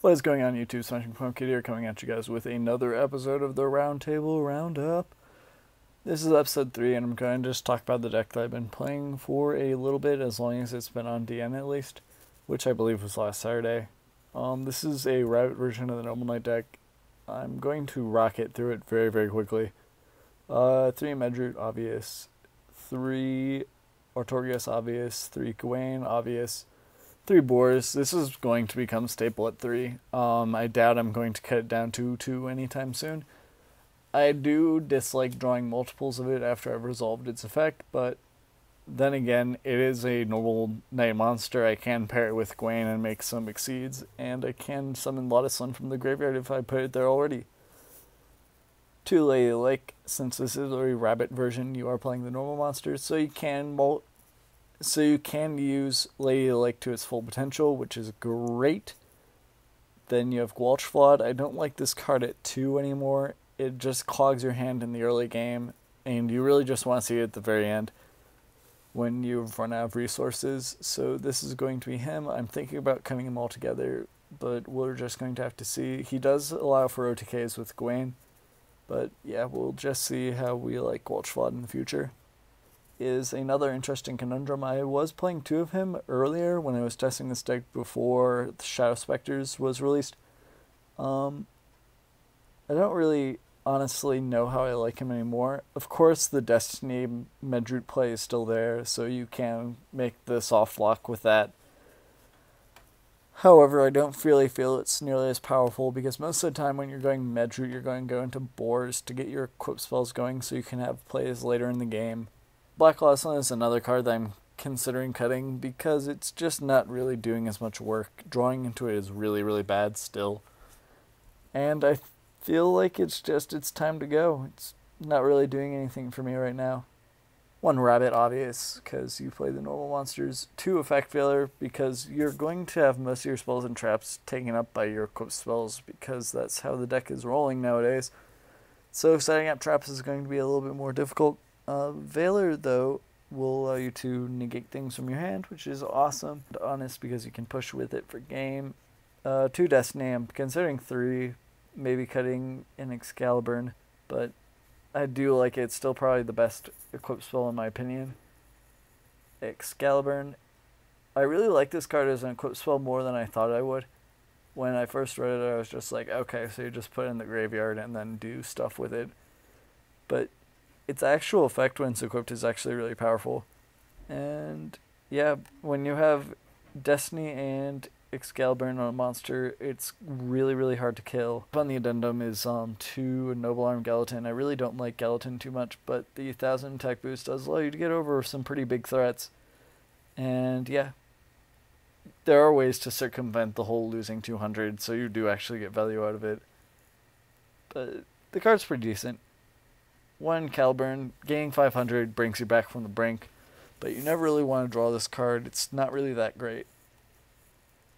What is going on, YouTube? Smashing Pumpkin here, coming at you guys with another episode of the Roundtable Roundup. This is episode 3, and I'm going to just talk about the deck that I've been playing for a little bit, as long as it's been on DN at least, which I believe was last Saturday. This is a rabbit version of the Noble Knight deck. I'm going to rocket through it very, very quickly. 3 Medroot, obvious. 3 Artorias, obvious. 3 Gawain, obvious. 3 boars. This is going to become staple at 3. I doubt I'm going to cut it down to 2 anytime soon. I do dislike drawing multiples of it after I've resolved its effect, but then again, it is a normal night monster. I can pair it with Gawain and make some exceeds, and I can summon Lotus Sun from the graveyard if I put it there already. 2 Lady Lake, since this is a rabbit version, you are playing the normal monsters, so you can use Lady Lake to its full potential, which is great. Then you have Gwalchflawed. I don't like this card at 2 anymore. It just clogs your hand in the early game, and you really just want to see it at the very end when you've run out of resources. So this is going to be him. I'm thinking about cutting them all together, but we're just going to have to see. He does allow for OTKs with Gawain, but yeah, we'll just see how we like Gwalchflawed in the future. Is another interesting conundrum. I was playing 2 of him earlier when I was testing this deck before the Shadow Spectres was released. I don't really honestly know how I like him anymore. Of course, the Destiny Medroot play is still there, so you can make the soft lock with that. However, I don't really feel it's nearly as powerful, because most of the time when you're going Medroot, you're going to go into boars to get your equip spells going so you can have plays later in the game. Black Lotus Sun is another card that I'm considering cutting because it's just not really doing as much work. Drawing into it is really, really bad still. And I feel like it's time to go. It's not really doing anything for me right now. 1 Rabbit, obvious, because you play the normal monsters. 2 Effect Failure, because you're going to have most of your spells and traps taken up by your equipped spells, because that's how the deck is rolling nowadays. So setting up traps is going to be a little bit more difficult. Veiler, though, will allow you to negate things from your hand, which is awesome. Honest, because you can push with it for game. 2 Destiny, I'm considering 3, maybe cutting an Excalibur, but I do like it. It's still probably the best equipped spell in my opinion. Excalibur. I really like this card as an equipped spell more than I thought I would. When I first read it, I was just like, okay, so you just put it in the graveyard and then do stuff with it. But its actual effect when it's equipped is actually really powerful. And yeah, when you have Destiny and Excalibur on a monster, it's really, really hard to kill. On the addendum is 2 Noble Arm Gallatin. I really don't like Gallatin too much, but the 1000 attack boost does allow you to get over some pretty big threats. And yeah, there are ways to circumvent the whole losing 200, so you do actually get value out of it. But the card's pretty decent. 1 Caliburn, gaining 500 brings you back from the brink, but you never really want to draw this card. It's not really that great.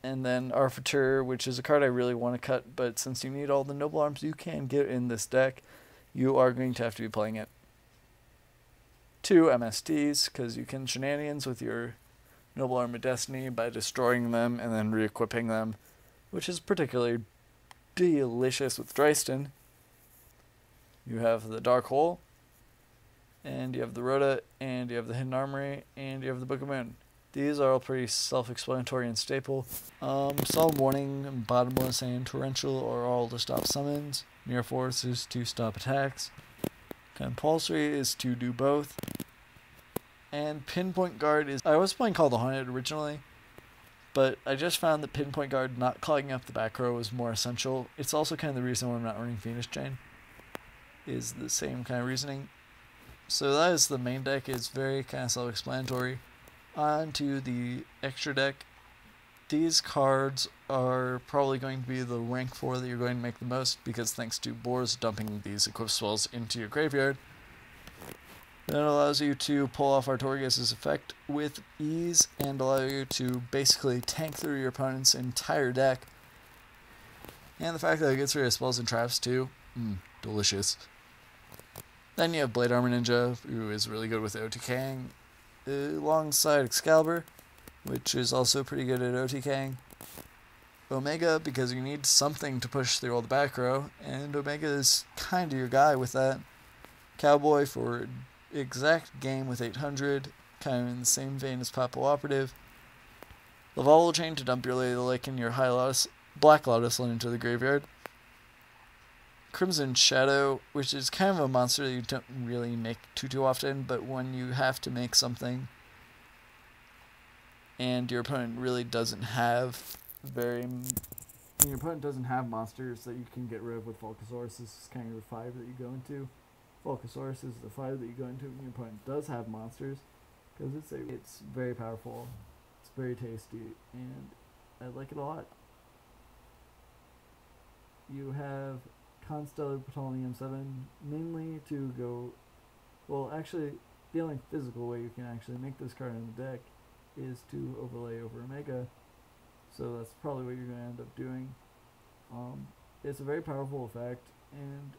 And then Arfitur, which is a card I really want to cut, but since you need all the Noble Arms you can get in this deck, you are going to have to be playing it. 2 MSTs, because you can shenanigans with your Noble Arm of Destiny by destroying them and then re-equipping them, which is particularly delicious with Dryston. You have the Dark Hole, and you have the Rhoda, and you have the Hidden Armory, and you have the Book of Moon. These are all pretty self-explanatory and staple. Solemn Warning, Bottomless, and Torrential are all to stop summons. Mirror Force is to stop attacks. Compulsory is to do both. And Pinpoint Guard is... I was playing Call the Haunted originally, but I just found that Pinpoint Guard not clogging up the back row was more essential. It's also kind of the reason why I'm not running Phoenix Chain. Is the same kind of reasoning. So that is the main deck. It's very kind of self-explanatory. On to the extra deck. These cards are probably going to be the rank 4 that you're going to make the most, because thanks to boars dumping these equipped spells into your graveyard, that allows you to pull off Artorias' effect with ease and allow you to basically tank through your opponent's entire deck. And the fact that it gets rid of spells and traps too, delicious. Then you have Blade Armor Ninja, who is really good with OTKing, alongside Excalibur, which is also pretty good at OTKing. Omega because you need something to push through all the back row, and Omega is kind of your guy with that. Cowboy for exact game with 800, kind of in the same vein as Papal Operative. Laval Chain to dump your Lady of the Lake and your Black Lotus Land into the graveyard. Crimson Shadow, which is kind of a monster that you don't really make too often, but when you have to make something and your opponent really doesn't have your opponent doesn't have monsters that you can get rid of with Volcasaurus, this is kind of the 5 that you go into. Volcasaurus is the 5 that you go into when your opponent does have monsters, because it's very powerful, it's very tasty, and I like it a lot. You have Constellar Plutonium 7, mainly to go, well actually the only physical way you can actually make this card in the deck is to overlay over Omega, so that's probably what you're going to end up doing. It's a very powerful effect, and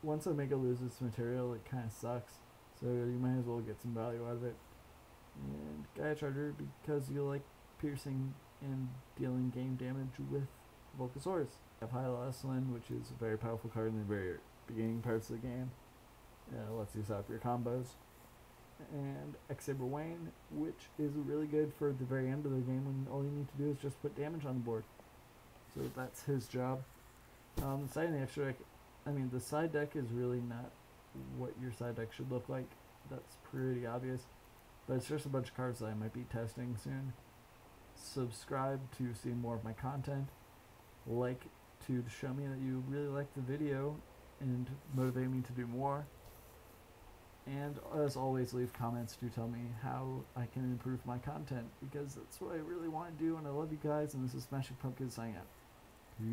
once Omega loses material it kind of sucks, so you might as well get some value out of it. And Gaia Charger because you like piercing and dealing game damage with Volcasaurus. You have High Last-Land, which is a very powerful card in the very beginning parts of the game. Lets you set up your combos. And X-Saber Wayne, which is really good for the very end of the game when all you need to do is just put damage on the board. So that's his job. The side of the extra deck, the side deck is really not what your side deck should look like. That's pretty obvious. But it's just a bunch of cards that I might be testing soon. Subscribe to see more of my content. Like to show me that you really like the video and motivate me to do more. And as always, leave comments to tell me how I can improve my content, because that's what I really want to do, and I love you guys, and this is Smashing Pumpkins signing out. Peace.